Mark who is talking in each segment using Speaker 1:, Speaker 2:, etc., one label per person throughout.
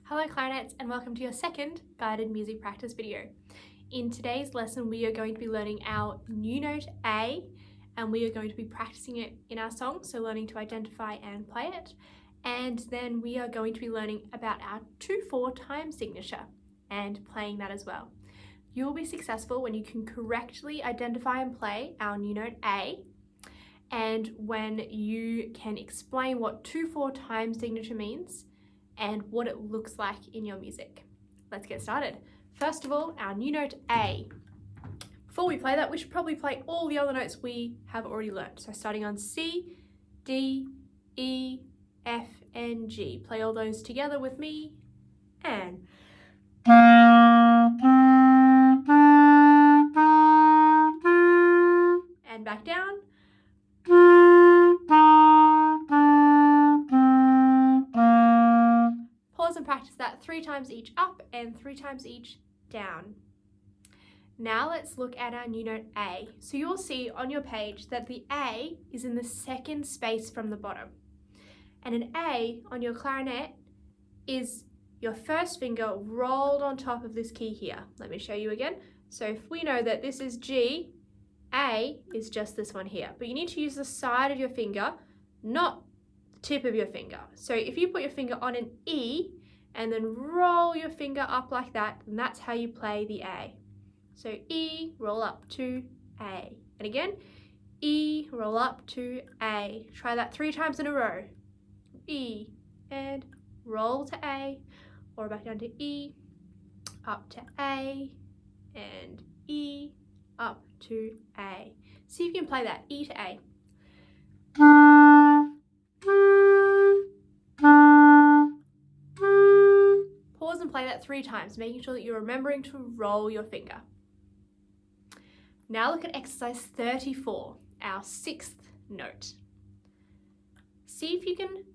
Speaker 1: Hello clarinets and welcome to your second guided music practice video. In today's lesson we are going to be learning our new note A and we are going to be practicing it in our song, so learning to identify and play it. And then we are going to be learning about our 2/4 time signature and playing that as well. You will be successful when you can correctly identify and play our new note A, and when you can explain what 2/4 time signature means and what it looks like in your music. Let's get started. First of all, our new note A. Before we play that, we should probably play all the other notes we have already learned. So starting on C, D, E, F, and G. Play all those together with me and back down. Pause and practice that 3 times each up and 3 times each down. Now let's look at our new note A. So you'll see on your page that the A is in the second space from the bottom. And an A on your clarinet is your first finger rolled on top of this key here. Let me show you again. So if we know that this is G, A is just this one here. But you need to use the side of your finger, not the tip of your finger. So if you put your finger on an E and then roll your finger up like that, then that's how you play the A. So E, roll up to A. And again, E, roll up to A. Try that 3 times in a row. E, and roll to A, or back down to E, up to A, and E, up to A. See if you can play that, E to A. Pause and play that 3 times, making sure that you're remembering to roll your finger. Now look at exercise 34, our 6th note. See if you can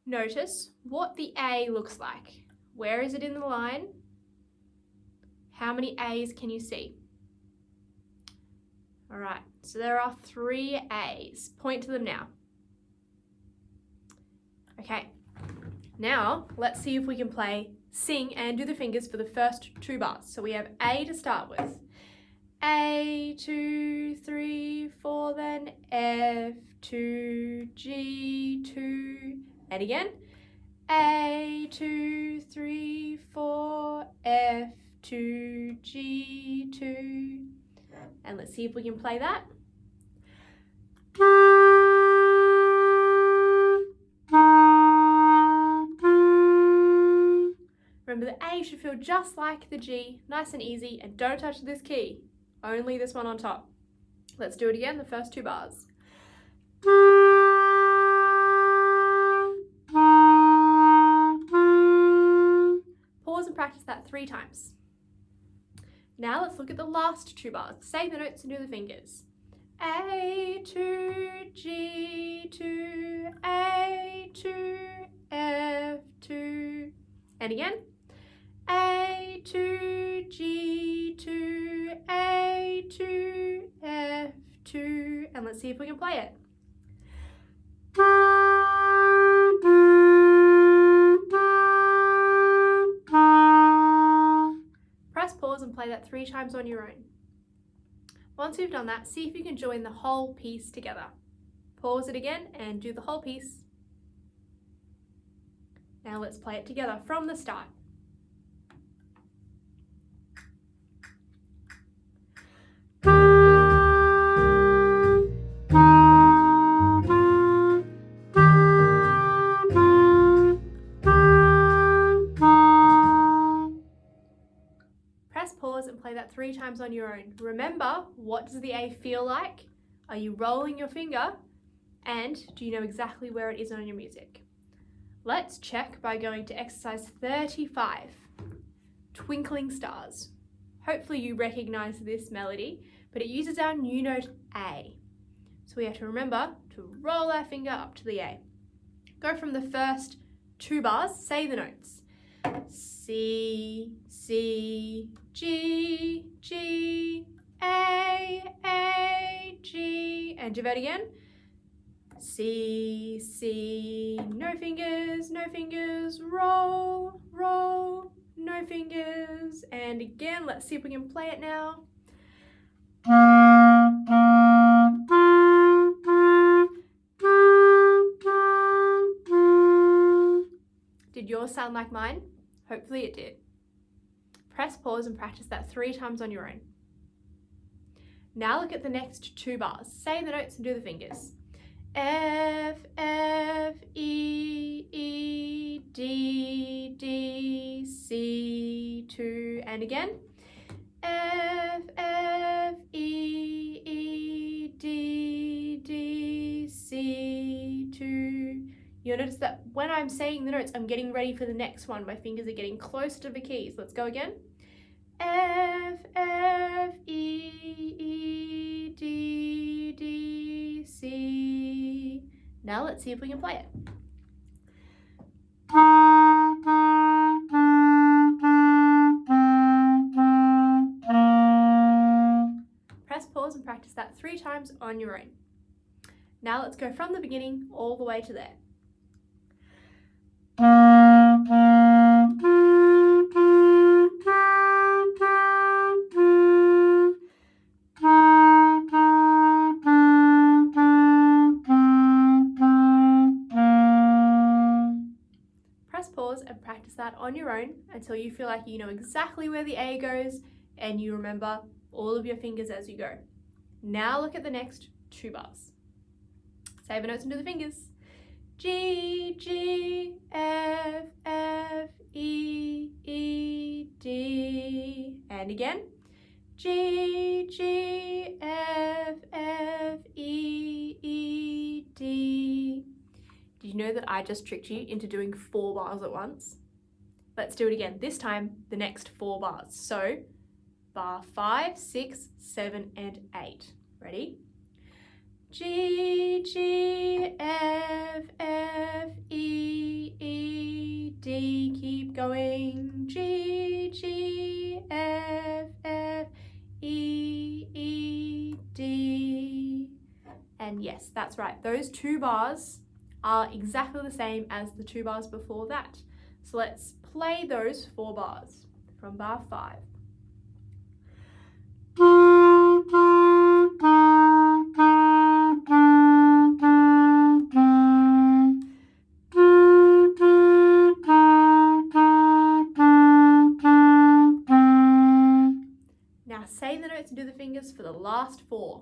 Speaker 1: notice what the A looks like. Where is it in the line? How many A's can you see? All right, so there are 3 A's. Point to them now. Okay, now let's see if we can sing and do the fingers for the first 2 bars. So we have A to start with. A, 2, 3, 4, then F, 2, G, 2, and again. A, 2, 3, 4, F, 2, G, 2. And let's see if we can play that. Remember, the A should feel just like the G, nice and easy, and don't touch this key, only this one on top. Let's do it again, the first 2 bars. Pause and practice that 3 times. Now let's look at the last 2 bars. Say the notes and do the fingers. A, 2, G, 2, A, 2, F, 2. And again. A, 2, G, 2, A, 2, F, 2. And let's see if we can play it. Press pause and play that 3 times on your own. Once you've done that, see if you can join the whole piece together. Pause it again and do the whole piece. Now let's play it together from the start. Press pause and play that 3 times on your own. Remember, what does the A feel like? Are you rolling your finger? And do you know exactly where it is on your music? Let's check by going to exercise 35, Twinkling Stars. Hopefully you recognize this melody, but it uses our new note A. So we have to remember to roll our finger up to the A. Go from the first 2 bars, say the notes. C, C, G, G, A, G, and do that again. C, C, no fingers, roll, roll. fingers. And again, let's see if we can play it now. Did yours sound like mine? Hopefully it did. Press pause and practice that 3 times on your own. Now look at the next 2 bars. Say the notes and do the fingers. F, F, E, E, D, D, C, 2, and again. F, F, E, E, D, D, C, 2. You'll notice that when I'm saying the notes, I'm getting ready for the next one. My fingers are getting closer to the keys. Let's go again. F, F, E, E, D, D, C. Now let's see if we can play it. Press pause and practice that 3 times on your own. Now let's go from the beginning all the way to there. Press pause and practice that on your own until you feel like you know exactly where the A goes and you remember all of your fingers as you go. Now look at the next 2 bars. Say the notes and do the fingers. G, G, F, F, E, E, D. And again. G, G, F, F, E, E, D. Did you know that I just tricked you into doing 4 bars at once? Let's do it again. This time, the next 4 bars. So, bar 5, 6, 7, and 8. Ready? G, G, F, F, E, E, D. Keep going. G, G, F, F, E, E, D. And yes, that's right. Those 2 bars are exactly the same as the 2 bars before that. So let's play those 4 bars from bar 5. Now say the notes and do the fingers for the last 4.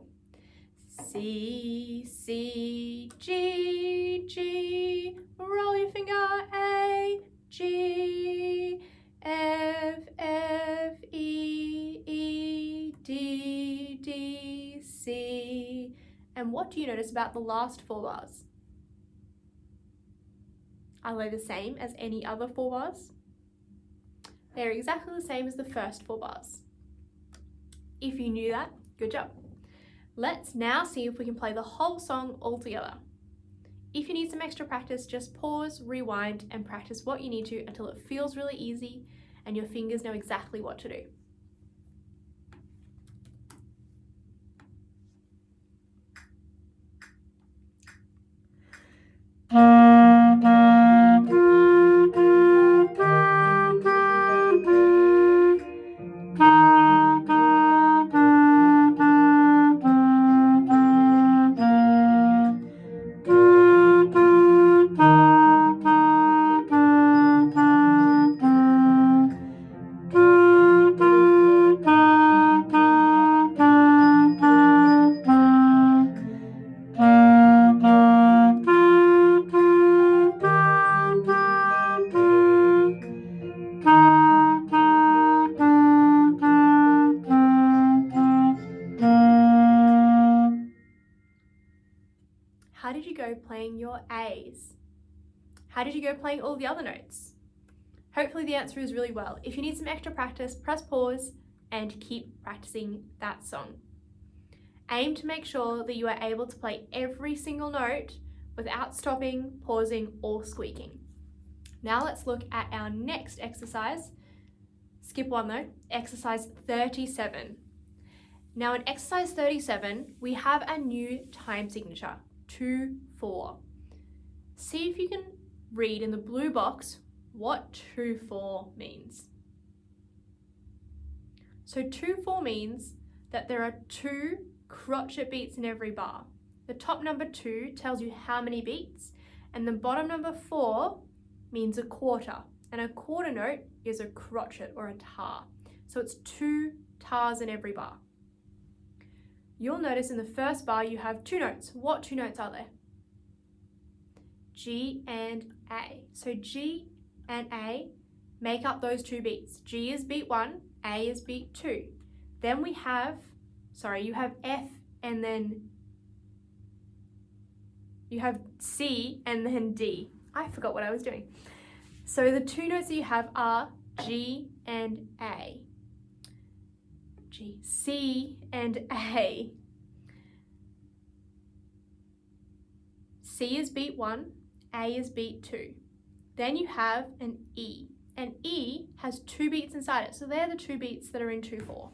Speaker 1: C, C, G, G, roll your finger, A, G, F, F, E, E, D, D, C. And what do you notice about the last 4 bars? Are they the same as any other 4 bars? They're exactly the same as the first 4 bars. If you knew that, good job. Let's now see if we can play the whole song all together. If you need some extra practice, just pause, rewind, and practice what you need to until it feels really easy and your fingers know exactly what to do. How did you go playing your A's? How did you go playing all the other notes? Hopefully the answer is really well. If you need some extra practice, press pause and keep practicing that song. Aim to make sure that you are able to play every single note without stopping, pausing, or squeaking. Now let's look at our next exercise. Skip one though, exercise 37. Now in exercise 37, we have a new time signature, 2-4. See if you can read in the blue box what 2-4 means. So 2/4 means that there are 2 crotchet beats in every bar. The top number 2 tells you how many beats, and the bottom number 4 means a quarter. And a quarter note is a crotchet or a tar. So it's 2 tars in every bar. You'll notice in the first bar you have 2 notes. What 2 notes are there? G and A. So G and A make up those 2 beats. G is beat 1, A is beat 2. Then you have F and then you have C and then D. I forgot what I was doing. So the 2 notes that you have are G and A. G, C and A. C is beat 1, A is beat 2. Then you have an E. And E has 2 beats inside it. So they're the 2 beats that are in 2/4.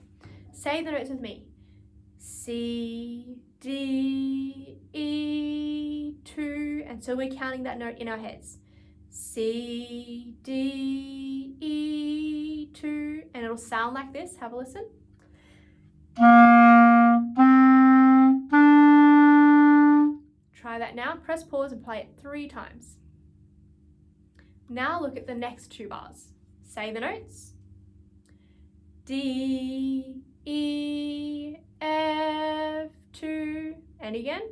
Speaker 1: Say the notes with me. C, D, E, 2. And so we're counting that note in our heads. C, D, E, 2. And it'll sound like this. Have a listen. Try that now. Press pause and play it 3 times. Now look at the next 2 bars. Say the notes. D, E, F, 2. And again.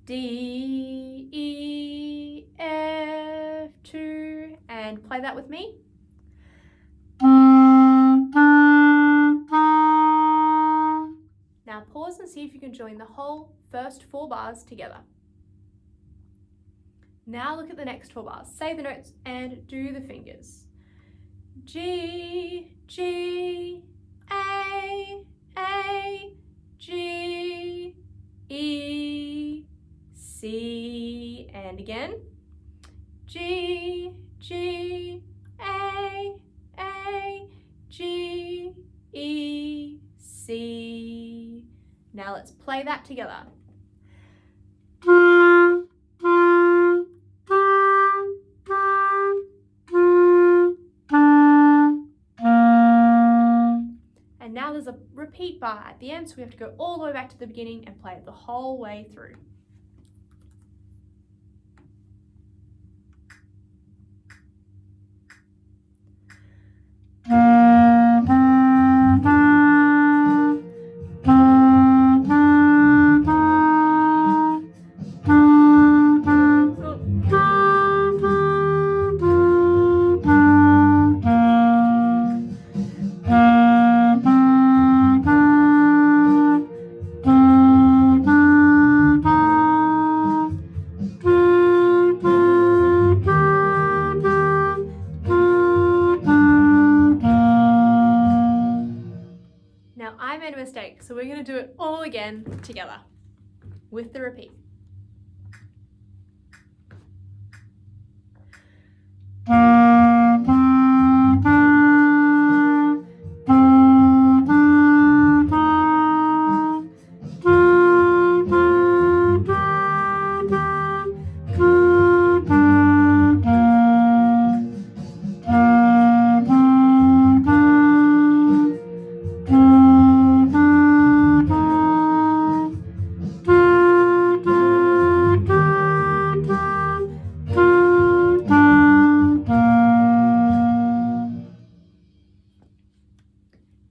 Speaker 1: D, E, F, 2. And play that with me. Now pause and see if you can join the whole first 4 bars together. Now look at the next 4 bars. Say the notes and do the fingers. G, G, A, G, E, C, and again. G, G, A, G, E, C. Now let's play that together. And now there's a repeat bar at the end, so we have to go all the way back to the beginning and play it the whole way through. Now I made a mistake, so we're going to do it all again together with the repeat.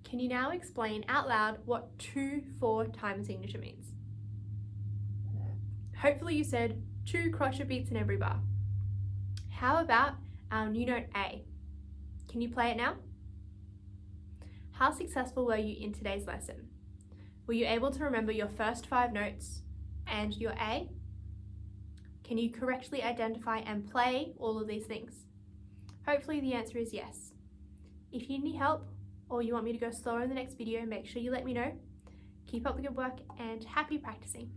Speaker 1: Can you now explain out loud what 2/4 time signature means? Hopefully you said 2 crochet beats in every bar. How about our new note A? Can you play it now? How successful were you in today's lesson? Were you able to remember your first 5 notes and your A? Can you correctly identify and play all of these things? Hopefully the answer is yes. If you need help or you want me to go slower in the next video, make sure you let me know. Keep up the good work and happy practicing.